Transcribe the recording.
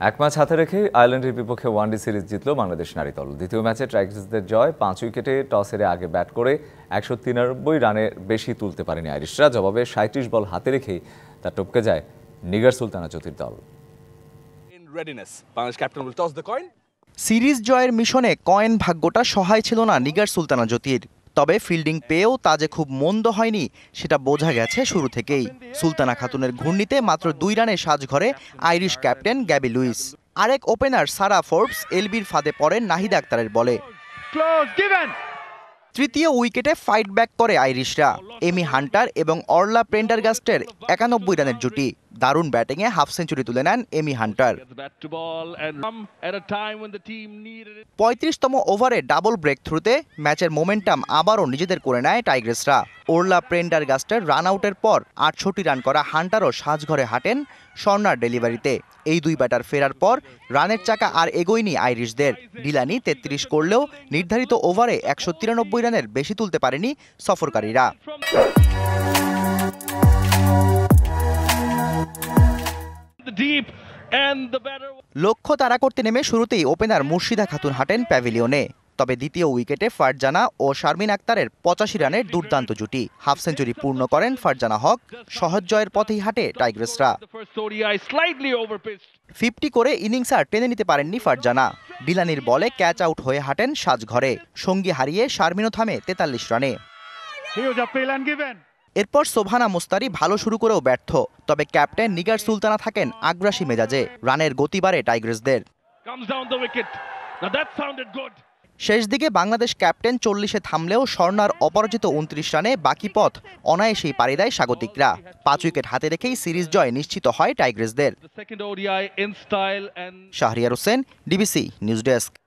এক ম্যাচ হাতে রেখে আয়ারল্যান্ডের বিপক্ষে ওয়ানডে সিরিজ জিতল বাংলাদেশ নারী দল। দ্বিতীয় ম্যাচে টাইগার্সদের জয়। 5 উইকেটে টস হেরে আগে ব্যাট করে 193 রানের বেশি তুলতে পারেনি আইরিশরা। জবাবে 37 বল হাতে রেখেই তা টপকে যায় নিগার সুলতানা জ্যোতির দল। সিরিজ জয়ের মিশনে কয়েন ভাগ্যটা সহায় ছিল না নিগার সুলতানা জ্যোতির। তবে ফিল্ডিং পেয়েও তা যে খুব মন্দ হয়নি সেটা বোঝা গেছে শুরু থেকেই। সুলতানা খাতুনের ঘূর্ণিতে মাত্র 2 রানে সাজঘরে আইরিশ ক্যাপ্টেন গ্যাবি লুইস। আরেক ওপেনার সারা ফোর্বস এলবির ফাঁদে পড়েন নাহিদা আক্তারের বলে। তৃতীয় উইকেটে ফাইট ব্যাক করে আইরিশরা। এমি হান্টার এবং অর্লা প্রেন্ডারগাস্টের 91 রানের জুটি। দারুণ ব্যাটিংয়ে হাফ সেঞ্চুরি তুলে নেন এমি হান্টার। 35তম ওভারে ডাবল ব্রেক থ্রুতে ম্যাচের মোমেন্টাম আবারও নিজেদের করে নেয় টাইগার্সরা। ওর্লা প্রেন্ডারগাস্টের রান আউটের পর 68 রান করা হান্টারও সাজঘরে হাঁটেন স্বর্ণার ডেলিভারিতে। এই দুই ব্যাটার ফেরার পর রানের চাকা আর এগোয়নি আইরিশদের। ডিলানি 33 করলেও নির্ধারিত ওভারে 193 রানের বেশি তুলতে পারেনি সফরকারীরা। লক্ষ্য তাড়া করতে নেমে শুরুতেই ওপেনার মুর্শিদা খাতুন হাঁটেন প্যাভিলিয়নে। তবে দ্বিতীয় উইকেটে ফারজানা ও শারমিন আক্তারের 85 রানের দুর্দান্ত জুটি। হাফ সেঞ্চুরি পূর্ণ করেন ফারজানা হক। সহজ জয়ের পথেই হাঁটে টাইগার্সরা। 50 করে ইনিংস আর টেনে নিতে পারেননি ফারজানা। ডিলানির বলে ক্যাচ আউট হয়ে হাঁটেন সাজঘরে। সঙ্গী হারিয়ে শারমিনও থামে 43 রানে। এরপর সোভানা মুস্তারি ভালো শুরু করেও ব্যর্থ। তবে ক্যাপ্টেন নিগার সুলতানা থাকেন আগ্রাসী মেজাজে। রানের গতি বাড়ে টাইগার্সদের। শেষ দিকে বাংলাদেশ ক্যাপ্টেন 40-এ থামলেও স্বর্ণার অপরাজিত 29 রানে বাকি পথ অনায়াসেই পাড়ি দেয় স্বাগতিকরা। 5 উইকেট হাতে রেখেই সিরিজ জয় নিশ্চিত হয় টাইগার্সদের। Shahriar Hossain, DBC news desk.